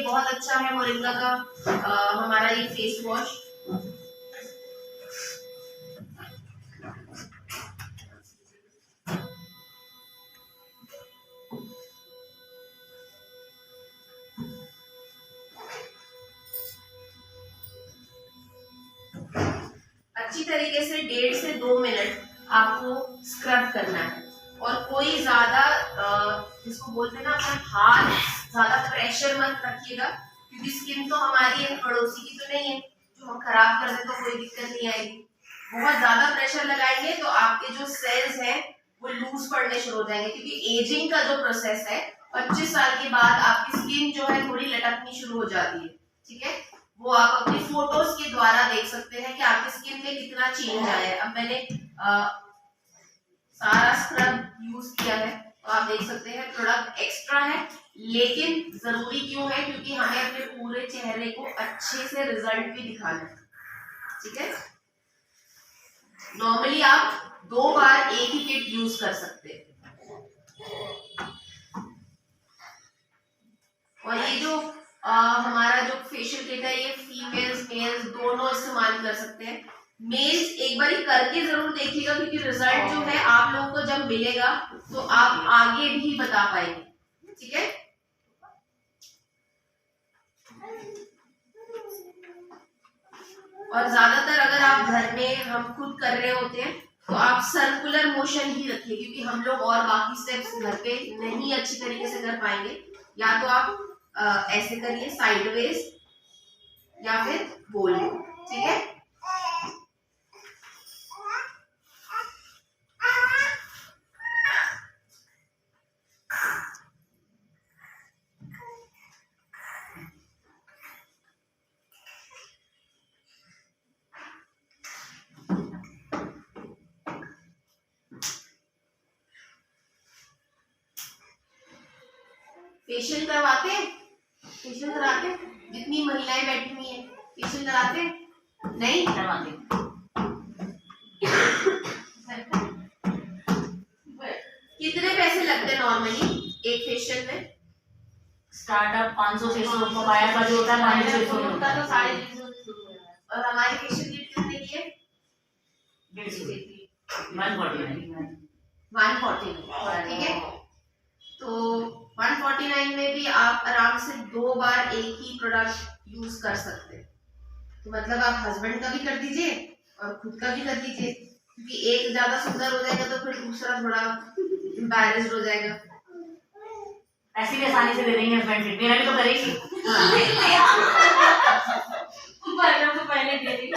बहुत अच्छा है मोरिंगा का हमारा ये फेस वॉश। अच्छी तरीके से 1.5 से 2 मिनट आपको स्क्रब करना है और कोई ज्यादा जिसको बोलते हैं ना अपना हाथ ज्यादा प्रेशर मत रखिएगा, क्योंकि स्किन तो हमारी है, पड़ोसी की तो नहीं है जो हम खराब कर दे तो कोई दिक्कत नहीं आएगी। बहुत ज्यादा प्रेशर लगाएंगे तो आपके जो सेल्स हैं वो लूज पड़ने शुरू हो जाएंगे, क्योंकि एजिंग का जो प्रोसेस है 25 साल के बाद आपकी स्किन जो है थोड़ी लटकनी शुरू हो जाती है। ठीक है, वो आप अपनी फोटोज के द्वारा देख सकते हैं कि आपकी स्किन में कितना चेंज आया है। अब मैंने सारा स्क्रब यूज किया है तो आप देख सकते हैं प्रोडक्ट एक्स्ट्रा है, लेकिन जरूरी क्यों है, क्योंकि हमें अपने पूरे चेहरे को अच्छे से रिजल्ट भी दिखाना है। ठीक है, नॉर्मली आप 2 बार एक ही किट यूज कर सकते हैं। और ये जो हमारा जो फेशियल किट है ये फीमेल्स मेल्स दोनों इस्तेमाल कर सकते हैं। मेल्स एक बार करके जरूर देखिएगा, क्योंकि रिजल्ट जो है आप लोगों को जब मिलेगा तो आप आगे भी बता पाएंगे। ठीक है, और ज्यादातर अगर आप घर में हम खुद कर रहे होते हैं तो आप सर्कुलर मोशन ही रखिए, क्योंकि हम लोग और बाकी स्टेप्स घर पे नहीं अच्छी तरीके से कर पाएंगे। या तो आप ऐसे करिए साइडवेज या फिर गोल। ठीक है, फेशियल करवाते हैं, फेशियल कराते हैं, जितनी महिलाएं बैठी हुई हैं फेशियल कराते हैं नहीं करवाते? कितने पैसे लगते हैं नॉर्मली एक फेशियल में? स्टार्टअप 500-600, पपाया का जो होता है 500-600 होता है तो 350 और हमारी फेशियल किट कितने की है? 149। ठीक है, तो 149 में भी आप आराम से 2 बार एक ही प्रोडक्ट यूज कर सकते हैं। तो मतलब आप हस्बैंड का भी कर दीजिए और खुद का भी कर दीजिए, क्योंकि एक ज्यादा सुंदर हो जाएगा तो फिर दूसरा थोड़ा एम्बैरेस्ड हो जाएगा। ऐसी भी आसानी से दे देंगे हस्बैंड से, मेरा भी तो करेगी। तो पहले दे देंगे।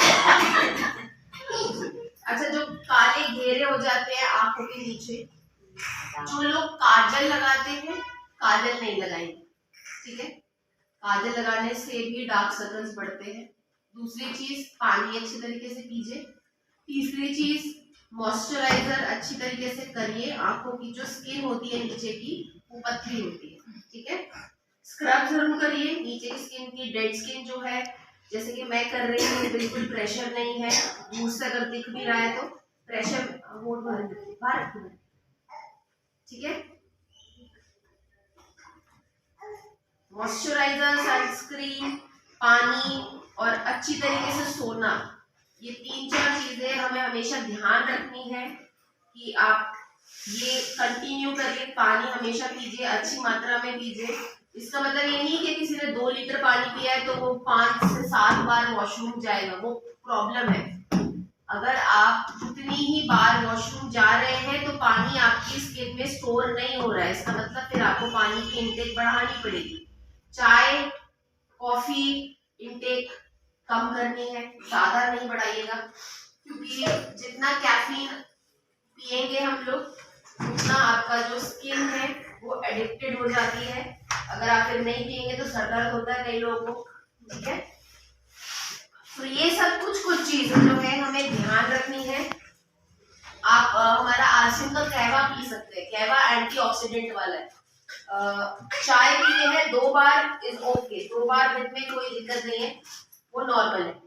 अच्छा, जो काले घेरे हो जाते हैं आंखों के नीचे, जो लोग काजल लगाते हैं काजल नहीं लगाएंगे। ठीक है, काजल लगाने से भी डार्क सर्कल्स बढ़ते हैं। दूसरी चीज, पानी अच्छी तरीके से पीजिए। तीसरी चीज, मॉइस्चराइजर अच्छी तरीके से करिए। आंखों की जो स्किन होती है नीचे की वो पतली होती है। ठीक है, स्क्रब जरूर करिए नीचे की स्किन की, डेड स्किन जो है जैसे कि मैं कर रही हूँ, बिल्कुल प्रेशर नहीं है, दूर से अगर दिख भी रहा है तो प्रेशर बाहर रखिए। ठीक है, मॉइस्चराइजर, सनस्क्रीन, पानी और अच्छी तरीके से सोना, ये 3-4 चीजें हमें हमेशा ध्यान रखनी है कि आप ये कंटिन्यू करिए। पानी हमेशा पीजिए, अच्छी मात्रा में पीजिए। इसका मतलब ये नहीं कि किसी ने 2 लीटर पानी पिया है तो वो 5 से 7 बार वॉशरूम जाएगा, वो प्रॉब्लम है। अगर आप जितनी ही बार वॉशरूम जा रहे हैं तो पानी आपकी स्किन में स्टोर नहीं हो रहा है, इसका मतलब फिर आपको पानी की इनटेक बढ़ानी पड़ेगी। चाय कॉफी इनटेक कम करनी है, ज्यादा नहीं बढ़ाइएगा, क्योंकि जितना कैफीन पिएंगे हम लोग उतना आपका जो स्किन है वो एडिक्टेड हो जाती है। अगर आप फिर नहीं पिएंगे तो सर दर्द होता है कई लोगों को। ठीक है, तो ये सब कुछ चीजें जो है हमें ध्यान रखनी है। आप हमारा आरसीएम का कहवा पी सकते हैं, कहवा एंटीऑक्सीडेंट वाला है। चाय पीते हैं 2 बार इज ओके, 2 बार दिन में कोई दिक्कत नहीं है, वो नॉर्मल है।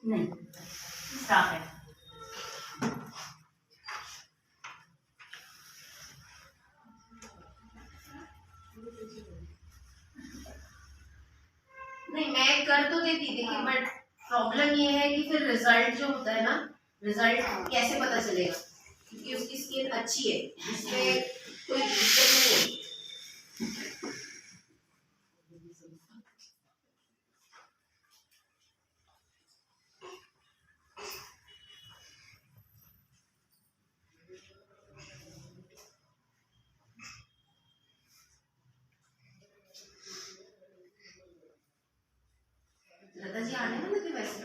नहीं, स्टाफ है। नहीं, मैं कर तो देती, देखिए बट प्रॉब्लम ये है कि फिर रिजल्ट जो होता है ना, रिजल्ट कैसे पता चलेगा, क्योंकि उसकी स्किन अच्छी है, इसमें कोई दिक्कत नहीं है। लता जी आने वाले थे वैसे?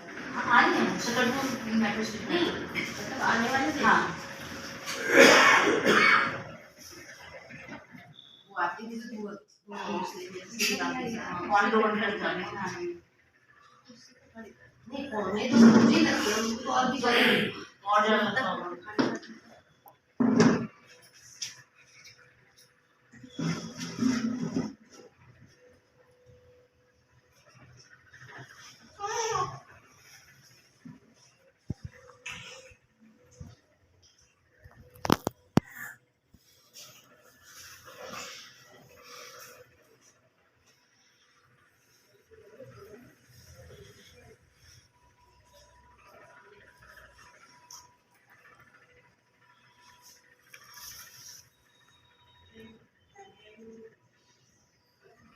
आई है शकरपुर मेट्रो स्टेशन। नहीं, मतलब आने वाले थे। हाँ, वो आती थी तो वो कौन 2 घंटे लग जाने हैं। हाँ, नहीं, पौने तो मुझे लगते हैं, उनको और भी जल्दी और ज़्यादा मतलब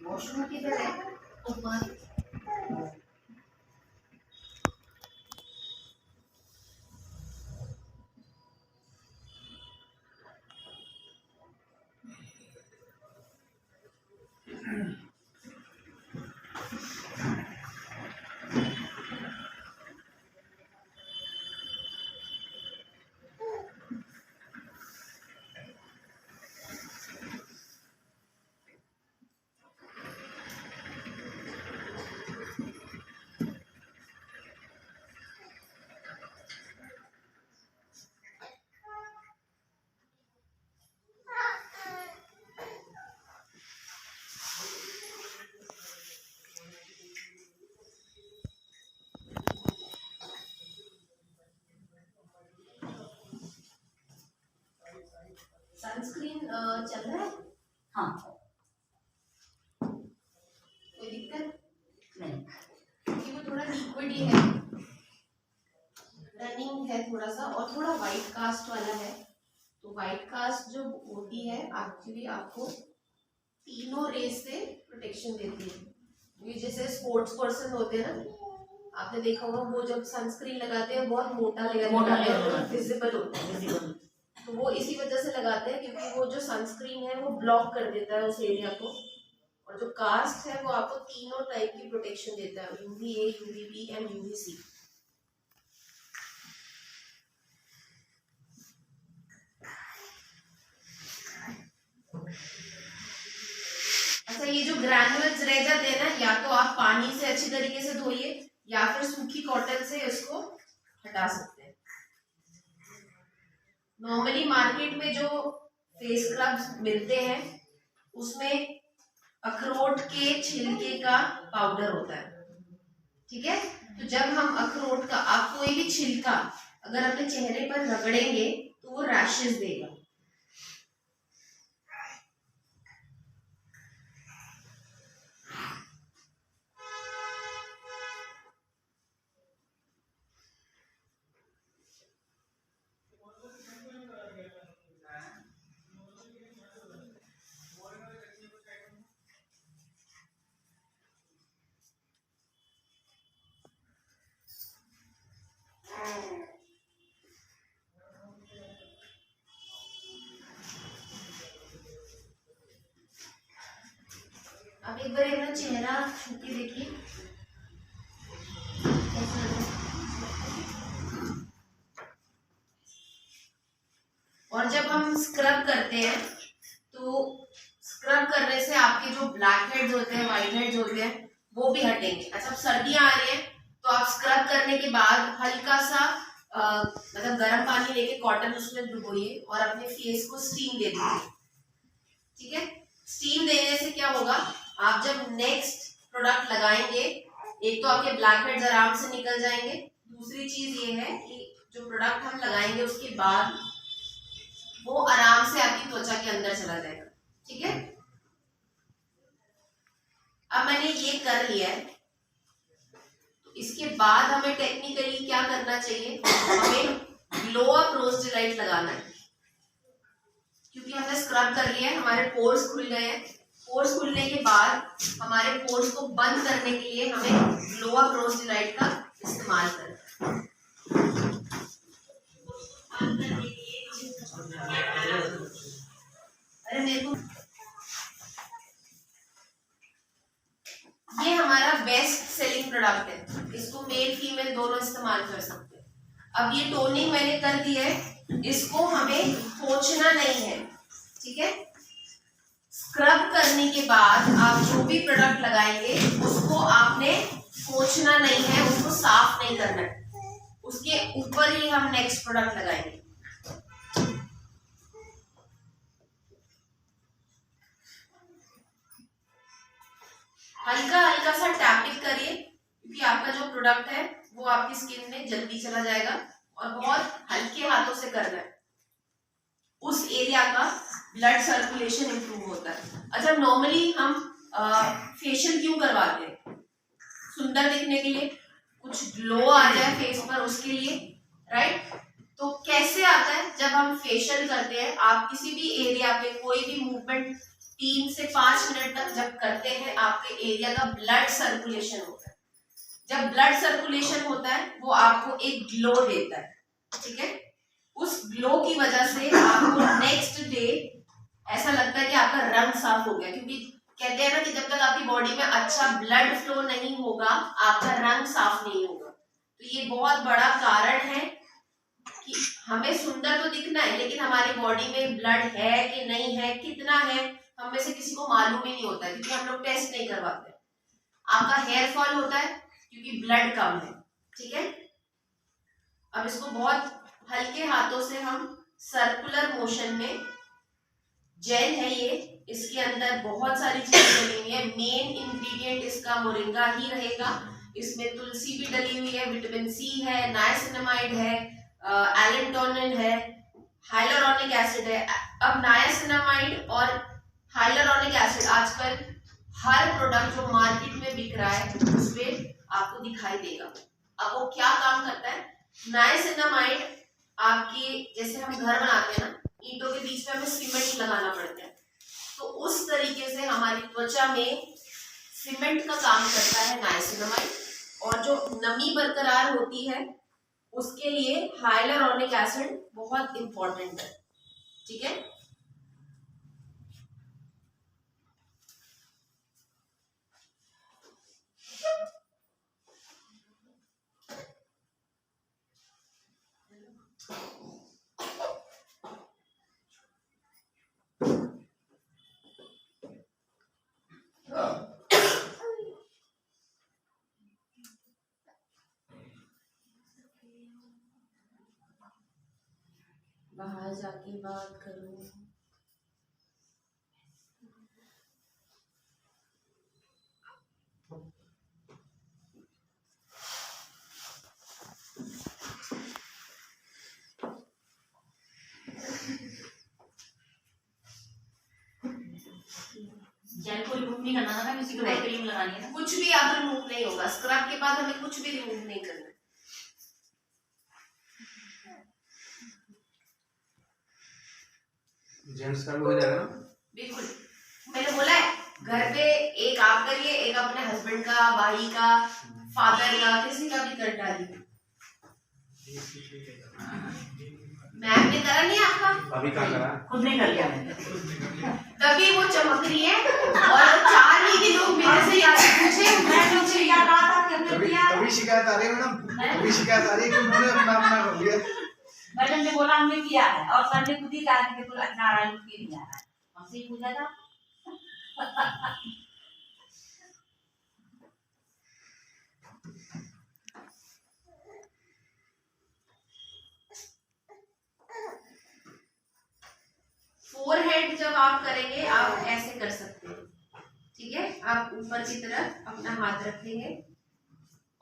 वॉशरूम किधर है? ऊपर। सनस्क्रीन चल रहा है? हाँ, कोई दिक्कत? नहीं, क्योंकि वो थोड़ा लिक्विड ही है, रनिंग है थोड़ा सा, और थोड़ा वाइट कास्ट वाला है। तो वाइट कास्ट जो होती है एक्चुअली आपको तीनों रेज से प्रोटेक्शन देती है। ये जैसे स्पोर्ट्स पर्सन होते हैं ना, आपने देखा होगा वो जब सनस्क्रीन लगाते हैं बहुत मोटा मोटा लेयर लेयर होता है। विजिबल होता है। विजिबल। तो वो इसी वजह से लगाते हैं क्योंकि वो जो सनस्क्रीन है वो ब्लॉक कर देता है उस एरिया को, और जो कास्ट है वो आपको तीनों टाइप की प्रोटेक्शन देता है, UVA, UVB एंड UVC। अच्छा, ये जो ग्रैन्युल्स रह जाते हैं ना, या तो आप पानी से अच्छी तरीके से धोइए या फिर सूखी कॉटन से इसको हटा सकते हैं। नॉर्मली मार्केट में जो फेस स्क्रब्स मिलते हैं उसमें अखरोट के छिलके का पाउडर होता है, ठीक है। तो जब हम अखरोट का, आप कोई भी छिलका अगर अपने चेहरे पर रगड़ेंगे तो वो रैशेस देगा। आप एक बार अपना चेहरा छू के देखिए कैसा लग रहा है। और जब हम स्क्रब करते हैं तो स्क्रब करने से आपके जो ब्लैक हेड्स होते हैं, व्हाइट हेड्स होते हैं, वो भी हटेंगे। अच्छा, अब सर्दियां आ रही हैं तो आप स्क्रब करने के बाद हल्का सा मतलब गर्म पानी लेके कॉटन उसमें डुबोइए और अपने फेस को स्टीम दे दीजिए, ठीक है। स्टीम देने से क्या होगा, आप जब नेक्स्ट प्रोडक्ट लगाएंगे, एक तो आपके ब्लैक हेड्स आराम से निकल जाएंगे, दूसरी चीज ये है कि जो प्रोडक्ट हम लगाएंगे उसके बाद वो आराम से आपकी त्वचा के अंदर चला जाएगा। ठीक है, अब मैंने ये कर लिया है, तो इसके बाद हमें टेक्निकली क्या करना चाहिए, हमें ग्लो अप रोज डिलाइट लगाना है। क्योंकि हमने स्क्रब कर लिया है, हमारे पोर्स खुल गए हैं। पोर्स खुलने के बाद हमारे पोर्स को बंद करने के लिए हमें ग्लो अप रोज डिलाइट का इस्तेमाल करना है। अरे मेरे को ये हमारा बेस्ट सेलिंग प्रोडक्ट है, इसको मेल फीमेल दोनों इस्तेमाल कर सकते हैं। अब ये टोनिंग मैंने कर दी है, इसको हमें पोंछना नहीं है। ठीक है, स्क्रब करने के बाद आप जो भी प्रोडक्ट लगाएंगे उसको आपने पोंछना नहीं है, उसको साफ नहीं करना है, उसके ऊपर ही हम नेक्स्ट प्रोडक्ट लगाएंगे। हल्का हल्का सा टैपिंग करिए, क्योंकि आपका जो प्रोडक्ट है वो आपकी स्किन में जल्दी चला जाएगा, और बहुत हल्के हाथों से करना है, उस एरिया का ब्लड सर्कुलेशन इंप्रूव होता है। अच्छा, नॉर्मली हम फेशियल क्यों करवाते हैं? सुंदर दिखने के लिए, कुछ ग्लो आ जाए फेस पर, उसके लिए, राइट? तो कैसे आता है? जब हम फेशियल करते हैं, आप किसी भी एरिया पे कोई भी मूवमेंट 3 से 5 मिनट तक जब करते हैं, आपके एरिया का ब्लड सर्कुलेशन होता है। जब ब्लड सर्कुलेशन होता है वो आपको एक ग्लो देता है। ठीक है, उस ग्लो की वजह से आपको नेक्स्ट डे ऐसा लगता है कि आपका रंग साफ हो गया, क्योंकि कहते हैं ना कि जब तक आपकी बॉडी में अच्छा ब्लड फ्लो नहीं होगा आपका रंग साफ नहीं होगा। तो ये बहुत बड़ा कारण है कि हमें सुंदर तो दिखना है, लेकिन हमारी बॉडी में ब्लड है कि नहीं है, कितना है, हम में से किसी को मालूम ही नहीं होता है, क्योंकि हम लोग टेस्ट नहीं करवाते। आपका हेयर फॉल होता है क्योंकि ब्लड कम है। ठीक है, अब इसको बहुत हल्के हाथों से हम सर्कुलर मोशन में, जेल है ये, इसके अंदर बहुत सारी चीजें डली हुई है। मेन इंग्रेडिएंट इसका मोरिंगा ही रहेगा, इसमें तुलसी भी डली हुई है, विटामिन सी है, नाइसिनामाइड है, एलेंटोनिन है, हाइलुरोनिक एसिड है। अब नाइसिनामाइड और हाइलुरोनिक एसिड आजकल हर प्रोडक्ट जो मार्केट में बिक रहा है उसमें आपको दिखाई देगा। अब वो क्या काम करता है? नाइसिनामाइड आपकी, जैसे हम घर बनाते हैं ना, ईंटों के बीच में हमें सीमेंट लगाना पड़ता है, तो उस तरीके से हमारी त्वचा में सीमेंट का काम करता है नाइसिनामाइड, और जो नमी बरकरार होती है उसके लिए हाइलुरोनिक एसिड बहुत इंपॉर्टेंट है। ठीक है, बाहर जाके बात करो। जेल को रिमूव नहीं करना था, किसी को क्रीम लगानी है। कुछ भी आप रिमूव नहीं होगा, स्क्रब के बाद हमें कुछ भी रिमूव नहीं करना। जेंट्स का भी हो जाएगा ना? बिल्कुल, मैंने बोला है घर पे एक आप करिए, एक अपने हस्बैंड का, भाई का, फादर का, किसी का भी कर डालिए। मैम ने करा नहीं आपका? अभी कहाँ करा? खुद नहीं कर लिया मैंने। तभी वो चमक रही है, और 4 ही के लोग मेरे से याद पूछे, मैं मुझे याद आता तभी शिकायत आ रही है मैडम, तभी शिकायत आ रही है कि उन्होंने अपना कर लिया। मैडम ने बोला हमने किया है, और सर ने खुद ही कहा कि तो नारायण की नहीं आ रहा है, हमसे ही पूछा था। फोरहेड जब आप करेंगे आप ऐसे कर सकते हैं। ठीक है, आप ऊपर की तरफ अपना हाथ रखेंगे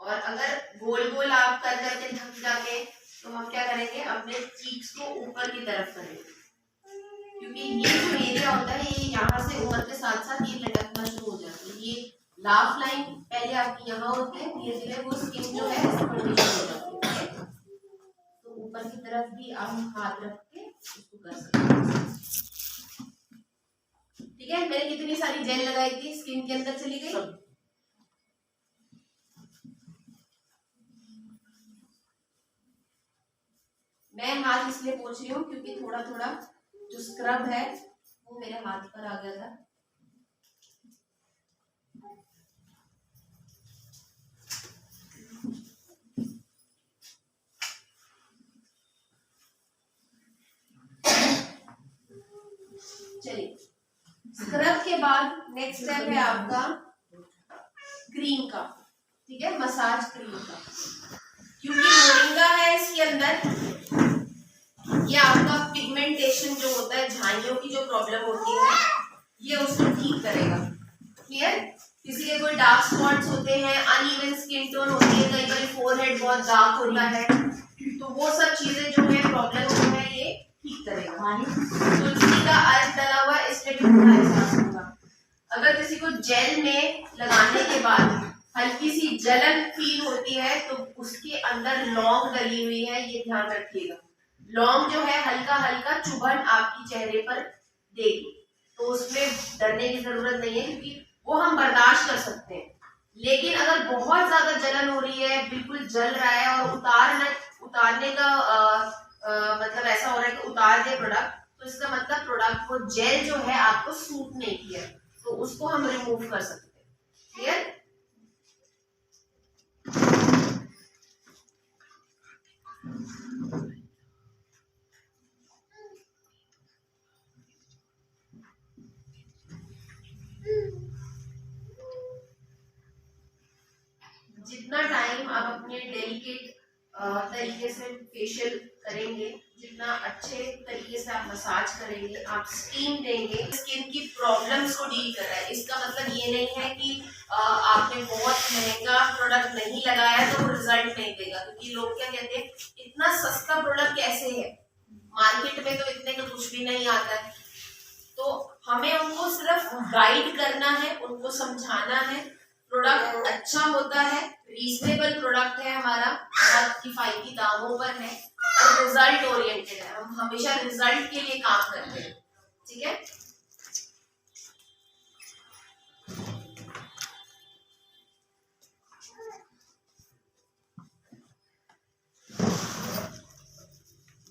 और अगर गोल गोल आप कर करके थक जाते तो हम क्या करेंगे, अपने चीक्स को ऊपर की तरफ करेंगे, क्योंकि ये जो एरिया होता है ये यहाँ से उम्र के साथ साथ ये लटकना शुरू हो जाती है। ये लाफ लाइन पहले आपकी यहाँ होती है, धीरे धीरे वो स्किन जो है कंडीशन हो जाती है। तो ऊपर की तरफ भी आप हाथ रख के इसको कर सकते हैं। ठीक है, मैंने कितनी सारी जेल लगाई थी, स्किन के अंदर चली गई। मैं हाथ इसलिए पोंछ रही हूँ क्योंकि थोड़ा थोड़ा जो स्क्रब है वो मेरे हाथ पर आ गया था। चलिए, स्क्रब के बाद नेक्स्ट स्टेप है आपका क्रीम का। ठीक है, मसाज क्रीम का, क्योंकि मोरिंगा है इसके अंदर, ये आपका पिगमेंटेशन जो होता है, झाइयों की जो प्रॉब्लम होती है ये उसको ठीक करेगा। क्लियर? किसी के कोई डार्क स्पॉट्स होते हैं, अनइवन स्किन टोन होती है, कई बार फोरहेड बहुत डार्क होता है, तो वो सब चीजें जो है प्रॉब्लम जो है ये ठीक करेगा। तुलसी का अर्क डला हुआ इसलिए भी थोड़ा एहसास होगा। अगर किसी को जेल में लगाने के बाद हल्की सी जलन फील होती है तो उसके अंदर लौंग डली हुई है, ये ध्यान रखिएगा। लौंग जो है हल्का हल्का चुभन आपकी चेहरे पर देगी, तो उसमें डरने की जरूरत नहीं है, क्योंकि वो हम बर्दाश्त कर सकते हैं। लेकिन अगर बहुत ज्यादा जलन हो रही है, बिल्कुल जल रहा है और उतारने का मतलब ऐसा हो रहा है कि उतार दे प्रोडक्ट, तो इसका मतलब प्रोडक्ट को जेल जो है आपको सूट नहीं किया, तो उसको हम रिमूव कर सकते हैं। क्लियर? जितना टाइम आप अपने डेलिकेट तरीके से फेशियल करेंगे, जितना अच्छे तरीके से आप मसाज करेंगे, आप स्टीम देंगे, स्किन की प्रॉब्लम्स को डील कर रहा है। इसका मतलब ये नहीं है कि आपने बहुत महंगा प्रोडक्ट नहीं लगाया तो वो रिजल्ट नहीं देगा, क्योंकि लोग क्या कहते हैं, इतना सस्ता प्रोडक्ट कैसे है, मार्केट में तो इतने का कुछ भी नहीं आता है। तो हमें उनको सिर्फ गाइड करना है, उनको समझाना है। प्रोडक्ट अच्छा होता है, रीजनेबल प्रोडक्ट है हमारा, बहुत किफायती दामों पर है और रिजल्ट ओरिएंटेड है। हम हमेशा रिजल्ट के लिए काम करते हैं। ठीक है,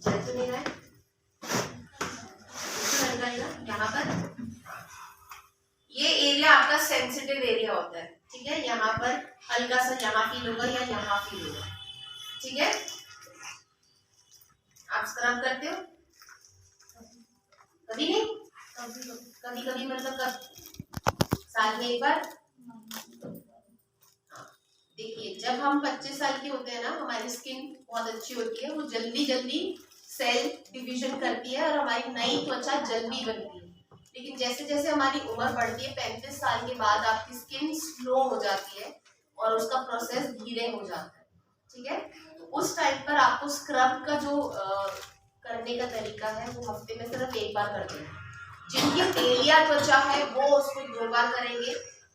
चल तो नहीं रहा है, यहाँ पर ये एरिया आपका सेंसिटिव एरिया होता है। ठीक है, यहाँ पर हल्का सा यहाँ फील होगा या यहाँ फील होगा। ठीक है, आप स्क्रब करते हो? कभी नहीं? कभी कभी मतलब कब? साल में एक बार? देखिए, जब हम 25 साल के होते हैं ना, हमारी स्किन बहुत अच्छी होती है, वो जल्दी जल्दी सेल डिवीजन करती है और हमारी नई त्वचा जल्दी बनती है। लेकिन जैसे जैसे हमारी उम्र बढ़ती है, 35 साल के बाद आपकी स्किन स्लो हो जाती है और उसका प्रोसेस धीरे हो जाता है। ठीक है, तो उस टाइम पर आपको स्क्रब का जो करने का तरीका है वो हफ्ते में सिर्फ एक बार कर देना। जिनकी तेलिया त्वचा है वो उसको 2 बार करेंगे,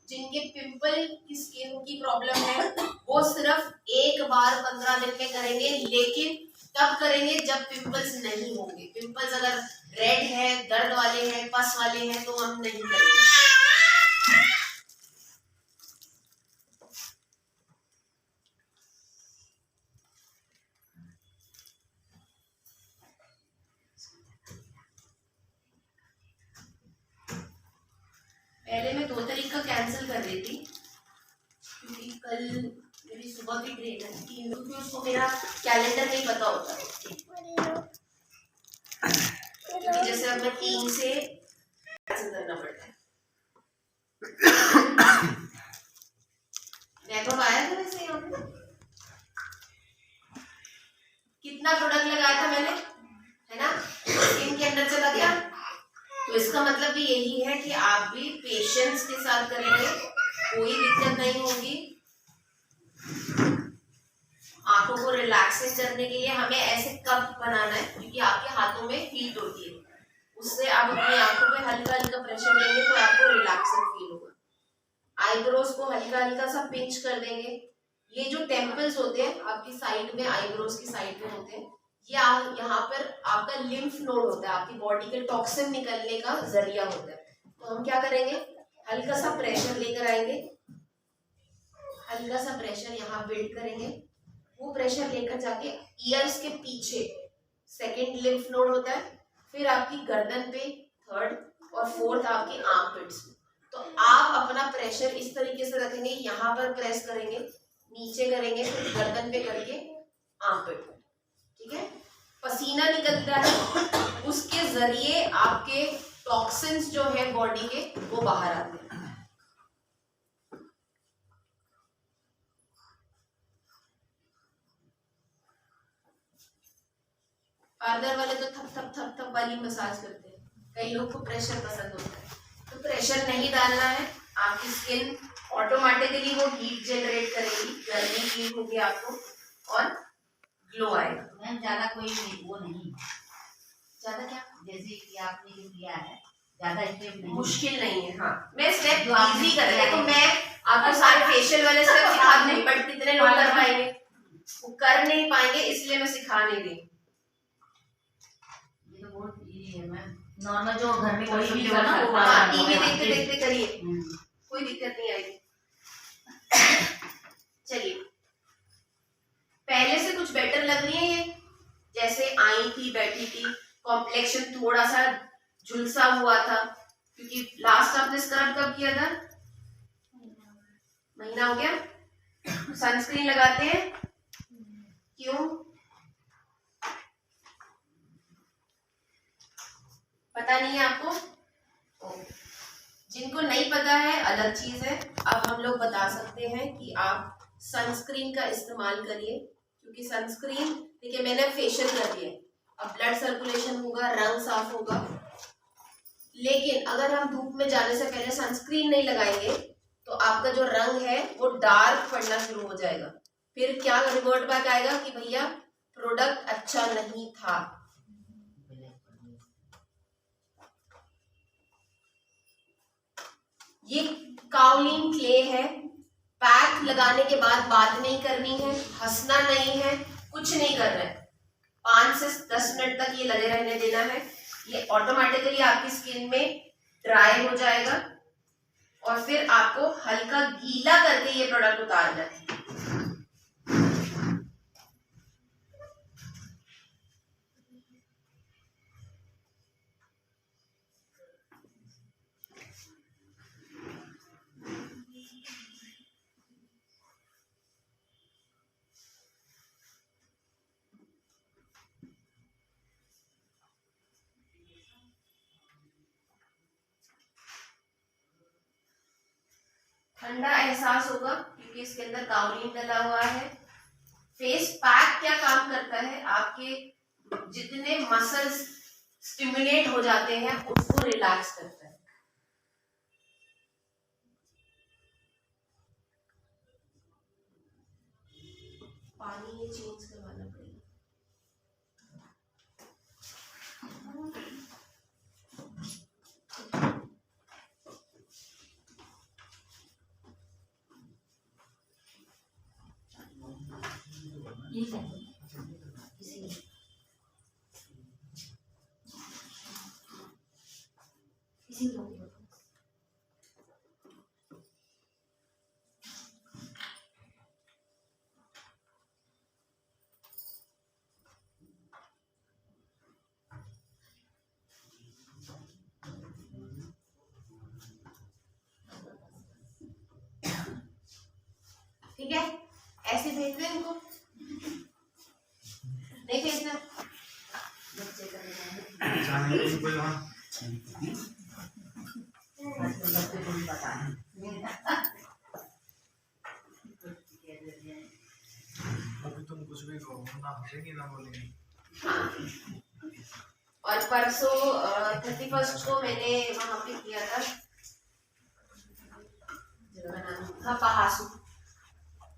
जिनके पिंपल की स्किन की प्रॉब्लम है वो सिर्फ एक बार 15 दिन में करेंगे, लेकिन तब करेंगे जब पिंपल्स नहीं होंगे। पिंपल्स अगर रेड है, दर्द वाले हैं, पस वाले हैं, तो हम नहीं करेंगे। पहले मैं 2 तारीख का कैंसिल कर रही थी, क्योंकि कल मेरी सुबह की ट्रेन है, क्योंकि उसको मेरा कैलेंडर नहीं पता होता, क्योंकि जैसे अब मैं 3 से कैंसिल करना पड़ता है। वैभव आया था वैसे यहाँ पे, कितना प्रोडक्ट लगाया था मैंने, है ना, स्किन के अंदर चला गया। तो इसका मतलब भी यही है कि आप भी पेशेंस के साथ करेंगे, कोई दिक्कत नहीं होगी। आंखों को रिलैक्सिंग करने के लिए हमें ऐसे कप बनाना है, क्योंकि आपके हाथों में हीट होती है, उससे आप अपनी आंखों पे हल्का हल्का प्रेशर देंगे तो आपको रिलैक्सिंग फील होगा। आईब्रोज को हल्का हल्का सा पिंच कर देंगे। ये जो टेम्पल्स होते हैं आपकी साइड में, आईब्रोज की साइड में होते हैं, ये यहाँ पर आपका लिम्फ नोड होता है, आपकी बॉडी के टॉक्सिन निकलने का जरिया होता है। तो हम क्या करेंगे, हल्का सा प्रेशर लेकर आएंगे, हल्का सा प्रेशर यहाँ बिल्ड करेंगे। वो प्रेशर लेकर जाके ईयर्स के पीछे सेकंड लिम्फ नोड होता है, फिर आपकी गर्दन पे थर्ड और फोर्थ आपकी आर्मपिट्स। तो आप अपना प्रेशर इस तरीके से रखेंगे, यहाँ पर प्रेस करेंगे, नीचे करेंगे, फिर गर्दन पे करके आर्मपिट, ठीक है। पसीना निकलता है, उसके जरिए आपके टॉक्सिन्स जो है बॉडी के वो बाहर आते हैं। पार्लर वाले तो थप थप थप थप वाली मसाज करते हैं, कई लोग को प्रेशर पसंद होता है, तो प्रेशर नहीं डालना है। आपकी स्किन ऑटोमेटिकली वो हीट जनरेट करेगी, गर्मी फील होगी आपको और ग्लो आएगा। मैम ज्यादा कोई वो नहीं, ज्यादा क्या, जैसे कि आपने जो किया है ज्यादा स्टेप नहीं, मुश्किल नहीं है। हाँ, मैं स्टेप जो आपने इजी कर रही किया हूँ, तो है। मैं आपको सारे फेशियल वाले स्टेप सिखा दूंगी, बट कितने लोग कर पाएंगे, वो कर नहीं पाएंगे, इसलिए मैं सिखा नहीं रही। ये तो बहुत इजी है मैम, नॉर्मल जो घर में कोई भी हाँ, हो ना वो टीवी देखते देखते करिए, हम्म। कोई दिक्कत नहीं आएगी। चलिए, पहले से कुछ बेटर लग रही है ये, जैसे आई थी, बैठी थी, कॉम्प्लेक्शन थोड़ा सा झुलसा हुआ था, क्योंकि लास्ट आपने स्क्रब कब किया था, महीना हो गया। सनस्क्रीन लगाते हैं, क्यों पता नहीं है आपको? जिनको नहीं पता है अलग चीज है, अब हम लोग बता सकते हैं कि आप सनस्क्रीन का इस्तेमाल करिए, क्योंकि सनस्क्रीन, देखिए मैंने फेशियल कर दिया, अब ब्लड सर्कुलेशन होगा, रंग साफ होगा, लेकिन अगर हम धूप में जाने से पहले सनस्क्रीन नहीं लगाएंगे तो आपका जो रंग है वो डार्क पड़ना शुरू हो जाएगा। फिर क्या रिवर्ट बैक आएगा कि भैया प्रोडक्ट अच्छा नहीं था। ये काउलिन क्ले है, पैक लगाने के बाद बात नहीं करनी है, हंसना नहीं है, कुछ नहीं करना है, 5 से 10 मिनट तक ये लगे रहने देना है। ये ऑटोमेटिकली आपकी स्किन में ड्राई हो जाएगा और फिर आपको हल्का गीला करके ये प्रोडक्ट उतारना है। ठंडा एहसास होगा क्योंकि इसके अंदर काउलिन डला हुआ है। फेस पैक क्या काम करता है, आपके जितने मसल्स स्टिमुलेट हो जाते हैं उसको रिलैक्स करता है। पानी ये चेंज करवाना पड़ेगा। ठीक है, ऐसे भेज दे इनको, नहीं भेजना बच्चे कर अभी तुम कुछ भी कहो ना हंसेंगे ना बोलेंगे। हाँ, और परसों 31 को मैंने वहां पे किया था, जगह नाम था पहासू,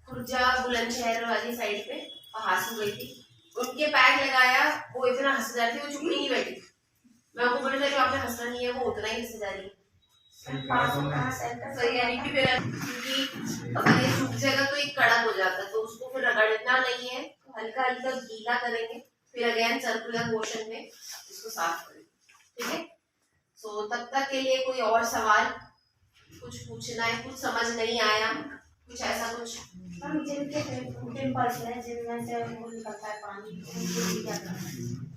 खुर्जा बुलंदशहर वाली साइड पे, वहां से गई थी, उनके पैक लगाया, वो इतना हंस जा रही थी, वो चुप नहीं बैठी। मैं उनको बोली था कि आपने हंसना नहीं है, वो उतना ही हंस जा रही है। सही यानी कि फिर क्योंकि अगर ये सूख जाएगा तो ये कड़क हो जाता है, तो उसको फिर रगड़ना नहीं है, हल्का हल्का गीला करेंगे, फिर अगेन सर्कुलर मोशन में इसको साफ करेंगे, ठीक है। सो तब तक के लिए कोई और सवाल, कुछ पूछना है, कुछ समझ नहीं आया, कुछ ऐसा कुछ?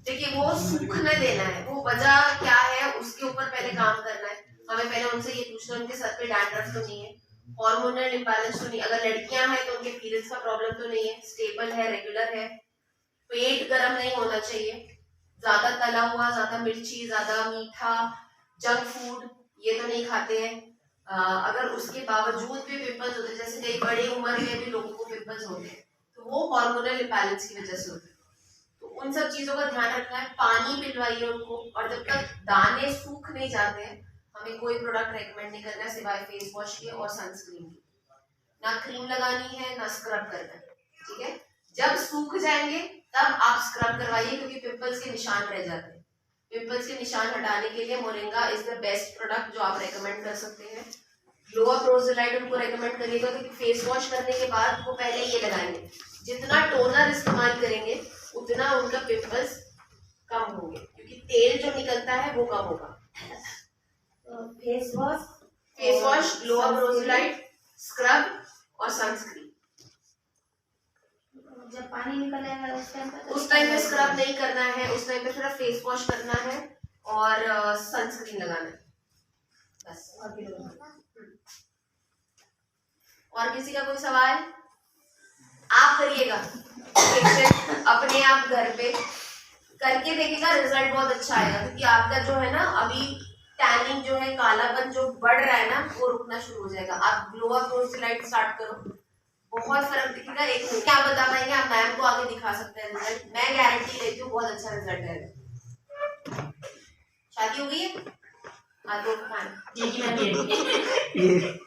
देखिए वो सूखने देना है, वो वजह क्या है उसके ऊपर पहले काम करना है। हमें पहले उनसे ये पूछना है उनके सर पे डैंड्रफ तो नहीं है, हार्मोनल इम्बैलेंस तो नहीं, अगर लड़कियां हैं तो उनके पीरियड्स का प्रॉब्लम तो नहीं है, स्टेबल है, रेगुलर है, पेट गर्म नहीं होना चाहिए, ज्यादा तला हुआ, ज्यादा मिर्ची, ज्यादा मीठा, जंक फूड ये तो नहीं खाते हैं। अगर उसके बावजूद भी पिंपल्स होते हैं, जैसे कई बड़ी उम्र में भी लोगों को पिंपल्स होते हैं, तो वो हार्मोनल इम्बैलेंस की वजह से होते हैं। तो उन सब चीजों का ध्यान रखना है, पानी पिलवाइए उनको, और जब तक दाने सूख नहीं जाते हैं हमें कोई प्रोडक्ट रेकमेंड नहीं करना है सिवाय फेस वॉश के और सनस्क्रीन के। ना क्रीम लगानी है ना स्क्रब करना है, ठीक है। जब सूख जाएंगे तब आप स्क्रब करवाइए, क्योंकि पिंपल्स के निशान रह जाते हैं। पिंपल्स के निशान हटाने के लिए moringa is the best product जो आप रेकमेंड कर सकते हैं। ग्लोआप्रोज़ोलाइड उनको रेकमेंड करिएगा, क्योंकि फेस वॉश करने के बाद वो पहले ये लगाएंगे, जितना टोनर इस्तेमाल करेंगे उतना उनका पिंपल्स कम होंगे, क्योंकि तेल जो निकलता है वो कम होगा। फेस वॉश, ग्लोआप्रोज़ोलाइड, स्क्रब और सनस्क्रीन। जब पानी निकलेगा उस टाइम पे स्क्रब नहीं करना है, उस टाइम पे सिर्फ फेस वॉश करना है और सनस्क्रीन लगाना है, बस। और किसी का कोई सवाल? आप करिएगा अपने आप घर पे करके देखिएगा, रिजल्ट बहुत अच्छा आएगा, क्योंकि आपका जो है ना अभी टैनिंग जो है, कालापन जो बढ़ रहा है ना, वो रुकना शुरू हो जाएगा। आप ग्लोआप्रोज़ोलाइड स्टार्ट करो, बहुत फर्क दिखेगा। एक मिनट क्या बता पाएंगे, आप मैम को आगे दिखा सकते हैं रिजल्ट, मैं गारंटी लेती हूँ बहुत अच्छा रिजल्ट है। शादी हो गई है? हाँ तो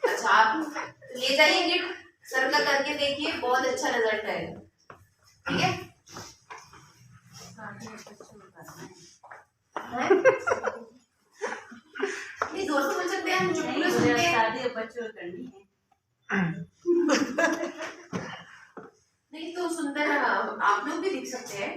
अच्छा, आप ले जाइए गिफ्ट, सर का करके देखिए, बहुत अच्छा रिजल्ट है, ठीक है। नहीं जोर से बोल सकते हैं, हम चुटकुले सुनते हैं। शादी बच्चों करनी है। नहीं तो सुनते ना, आप लोग भी दिख सकते हैं,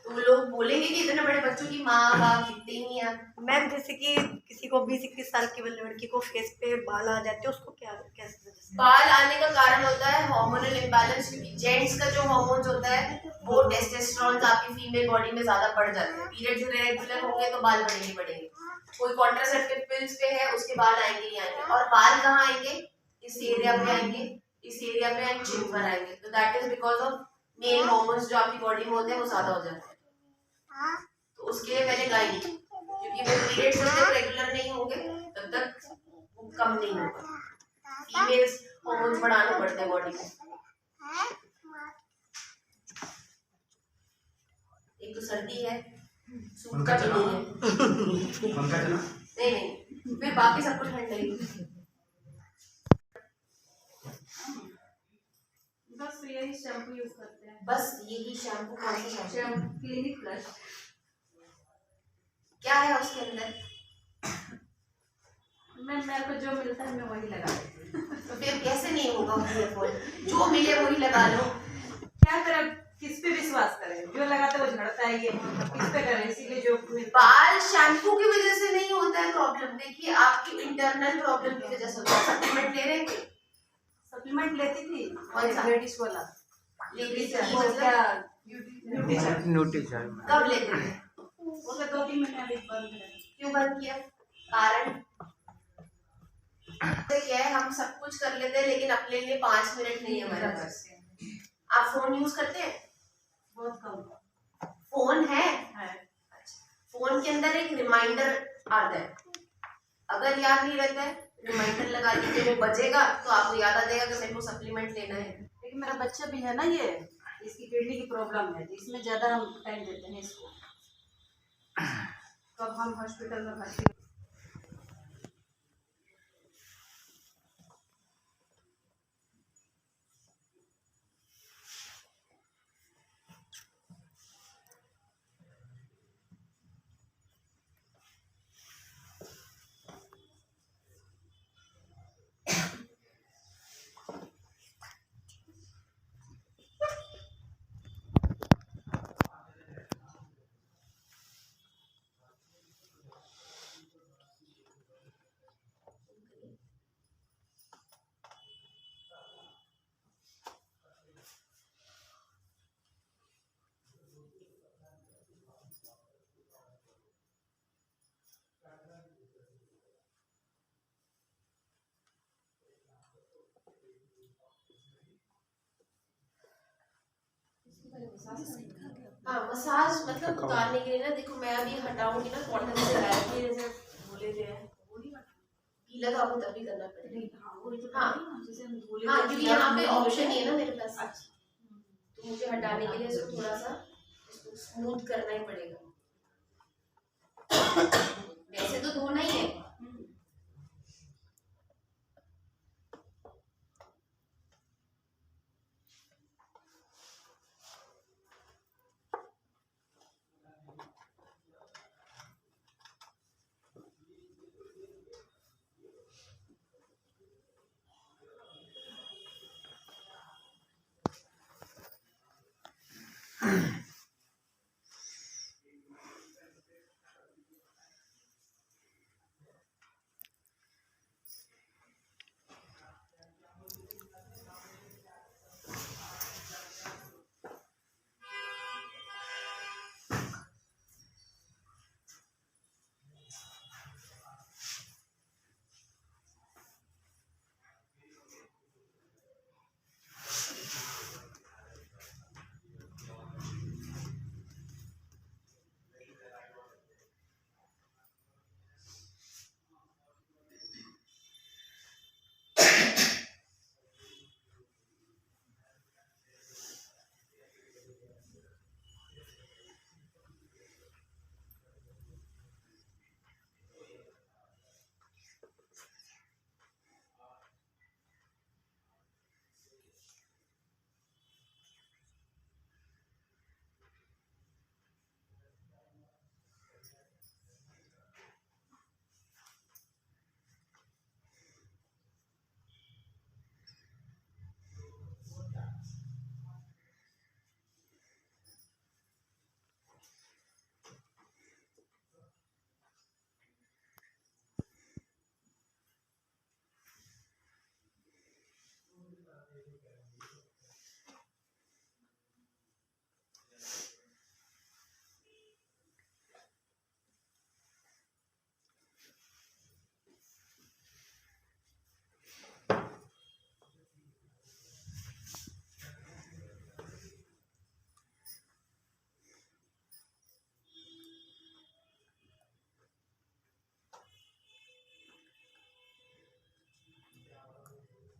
तो लोग बोलेंगे कि इतने बड़े बच्चों की माँ बाप दिखते ही नहीं है। मैम जैसे कि किसी को 20-21 साल की लड़की को फेस पे बाल आ जाते हैं, उसको क्या कैसे? बाल आने का कारण होता है हार्मोनल इम्बैलेंस, क्योंकि जेंट्स का जो हार्मोन्स होता है वो टेस्टोस्टेरोन आपकी फीमेल बॉडी में ज्यादा बढ़ जाते हैं। पीरियड्स रेगुलर होंगे तो बाल बढ़ेंगे। कोई कॉन्ट्रासेप्टिव पिल्स पे है उसके बाल आएंगे ही आएंगे। और बाल कहाँ आएंगे? इस एरिया पे आएंगे, इस एरिया पे एंड चिन पर आएंगे। तो that is because of male hormones जो आपकी बॉडी में होते हैं वो ज्यादा हो जाते हैं। तो उसके लिए पहले गाइड, क्योंकि वो पीरियड्स जब तक रेगुलर नहीं होंगे तब तक वो कम नहीं होगा। फीमेल्स हार्मोन्स बढ़ाने पड़ते हैं बॉडी में। एक तो सर्दी है, सूखा भी नहीं है, नहीं फिर बाकी सब कुछ ठंड लगेगी। बस यही शैम्पू यूज करते हैं। बस यही शैम्पू, कौन सा शैम्पू? Clinic plus. क्या है उसके अंदर? मेरे को जो मिलता है मैं वही लगा देती हूँ। तो फिर कैसे नहीं होगा हेयरफॉल? जो मिले वही लगा लो। क्या करें, किस पे विश्वास करें? जो लगाते वो झड़ता है, ये किस पे करें? इसीलिए जो बाल शैम्पू की वजह से नहीं होता है प्रॉब्लम। देखिए आपकी इंटरनल प्रॉब्लम की वजह से होता है। सप्लीमेंट ले रहे हैं? सप्लीमेंट लेती थी, कौन सा? लेडीज वाला। लेडीज वो क्या न्यूट्रीचार्ज कब लेते हैं? वो तो 2-3 महीने अभी बंद है। क्यों बंद किया? कारण क्या है, हम सब कुछ कर लेते हैं लेकिन अपने लिए 5 मिनट नहीं है हमारे पास। आप फोन यूज करते हैं? बहुत कम। फोन है? अच्छा। फोन के अंदर एक रिमाइंडर आता है, अगर याद नहीं रहता है रिमाइंडर लगा दीजिए, वो बजेगा तो आपको याद आ जाएगा कि मेरे को सप्लीमेंट लेना है। लेकिन मेरा बच्चा भी है ना, ये इसकी किडनी की प्रॉब्लम है, इसमें ज्यादा हम टाइम देते हैं इसको। कब हम हॉस्पिटल में भर्ती हाँ मसाज मतलब उतारने के लिए ना, देखो मैं अभी हटाऊंगी ना कॉटन से डायरेक्टली, जैसे बोले थे गीला तो आपको तभी करना पड़ेगा। हाँ हाँ क्योंकि यहाँ पे ऑप्शन ही है ना मेरे पास, तो मुझे हटाने के लिए इसको थोड़ा सा स्मूथ करना ही पड़ेगा। वैसे तो धोना ही है।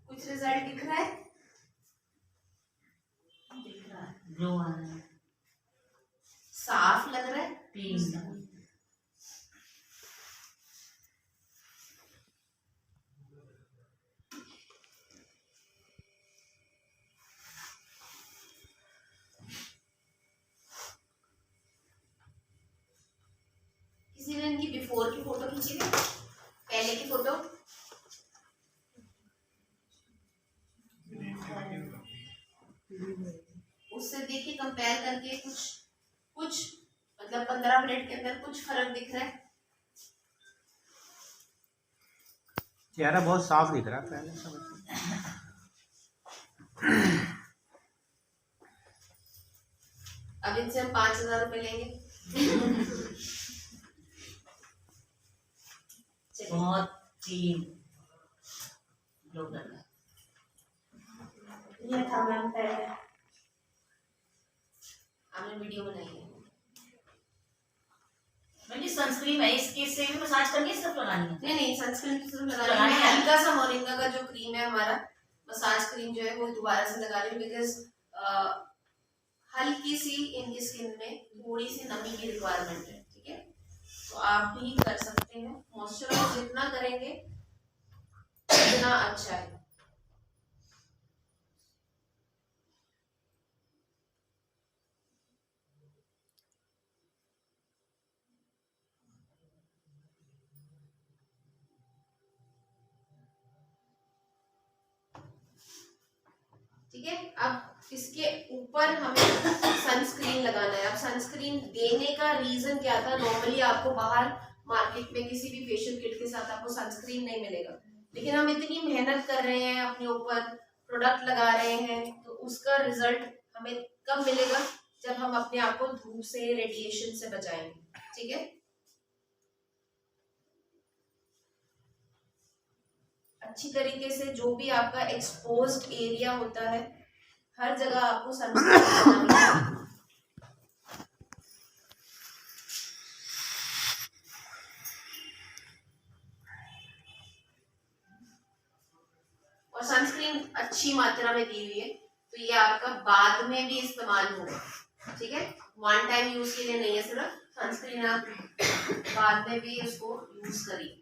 कुछ रिजल्ट दिख रहा है? ग्लो आ रहा है, साफ लग रहा है? क्लीन। किसी ने इनकी बिफोर की फोटो खींची थी, पहले की फोटो? उससे देखिए कंपेयर करके कुछ कुछ मतलब 15 मिनट के अंदर कुछ फर्क दिख रहा है? चेहरा बहुत साफ दिख रहा है पहले से। अब इनसे हम 5,000 रुपए लेंगे। बहुत क्लीन ग्लो कर रहा है। ये था मैम पहले। हमने वीडियो बनाई है। मैंने सनस्क्रीन है, इसके से भी मसाज करनी है, सिर्फ लगानी है। नहीं नहीं सनस्क्रीन तो सिर्फ लगा रही लगानी हूँ। है। हल्का सा मोरिंगा का जो क्रीम है हमारा मसाज क्रीम जो है वो दोबारा से लगा रही हूँ, बिकॉज हल्की सी इनकी स्किन में थोड़ी सी नमी की रिक्वायरमेंट है। ठीक है, तो आप भी कर सकते हैं। मॉइस्चराइज जितना करेंगे उतना अच्छा है। ठीक है, अब इसके ऊपर हमें सनस्क्रीन लगाना है। अब सनस्क्रीन देने का रीजन क्या था? नॉर्मली आपको बाहर मार्केट में किसी भी फेशियल किट के साथ आपको सनस्क्रीन नहीं मिलेगा, लेकिन हम इतनी मेहनत कर रहे हैं, अपने ऊपर प्रोडक्ट लगा रहे हैं, तो उसका रिजल्ट हमें कब मिलेगा? जब हम अपने आप को धूप से, रेडिएशन से बचाएंगे। ठीक है, अच्छी तरीके से जो भी आपका एक्सपोज्ड एरिया होता है हर जगह आपको सनस्क्रीन लगानी है। और सनस्क्रीन अच्छी मात्रा में दी हुई है, तो ये आपका बाद में भी इस्तेमाल होगा, ठीक है। वन टाइम यूज के लिए नहीं है, सिर्फ सनस्क्रीन आप बाद में भी उसको यूज करिए।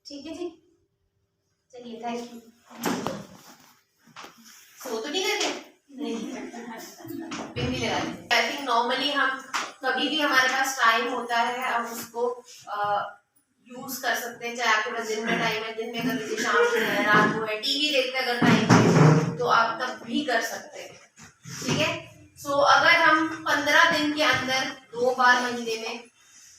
ठीक है जी, चलिए थैंक यू। सो तो नहीं करते, बिंदी लगा दी। आई थिंक नॉर्मली हम कभी भी हमारे पास टाइम होता है, हम उसको यूज कर सकते हैं, चाहे आपके पास दिन में टाइम है, दिन में कर लीजिए, शाम को है, रात को है, टीवी देखते अगर टाइम है तो आप तब भी कर सकते हैं, ठीक है। सो अगर हम 15 दिन के अंदर 2 बार महीने में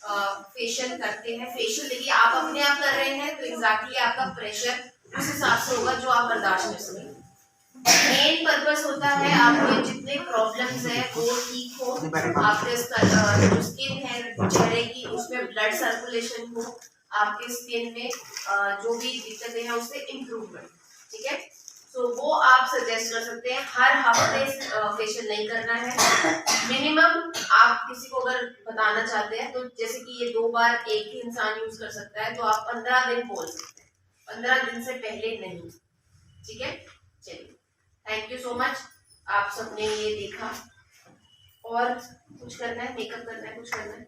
फेशियल करते हैं, फेशियल देखिए आप अपने आप कर रहे हैं तो एग्जैक्टली आपका प्रेशर उस हिसाब से होगा जो आप बर्दाश्त कर सकें। मेन पर्पस होता है आपके जितने प्रॉब्लम्स है वो ठीक हो, आपके जो स्किन है चेहरे की उसमें ब्लड सर्कुलेशन हो, आपके स्किन में जो भी दिक्कतें हैं उससे इम्प्रूवमेंट, ठीक है। तो वो आप सजेस्ट कर सकते हैं। हर हफ्ते फेशियल नहीं करना है, मिनिमम आप किसी को अगर बताना चाहते हैं तो जैसे कि ये 2 बार एक ही इंसान यूज कर सकता है, तो आप 15 दिन बोल सकते हैं, 15 दिन से पहले नहीं, ठीक है। चलिए थैंक यू सो मच, आप सबने ये देखा। और कुछ करना है, मेकअप करना है, कुछ करना है?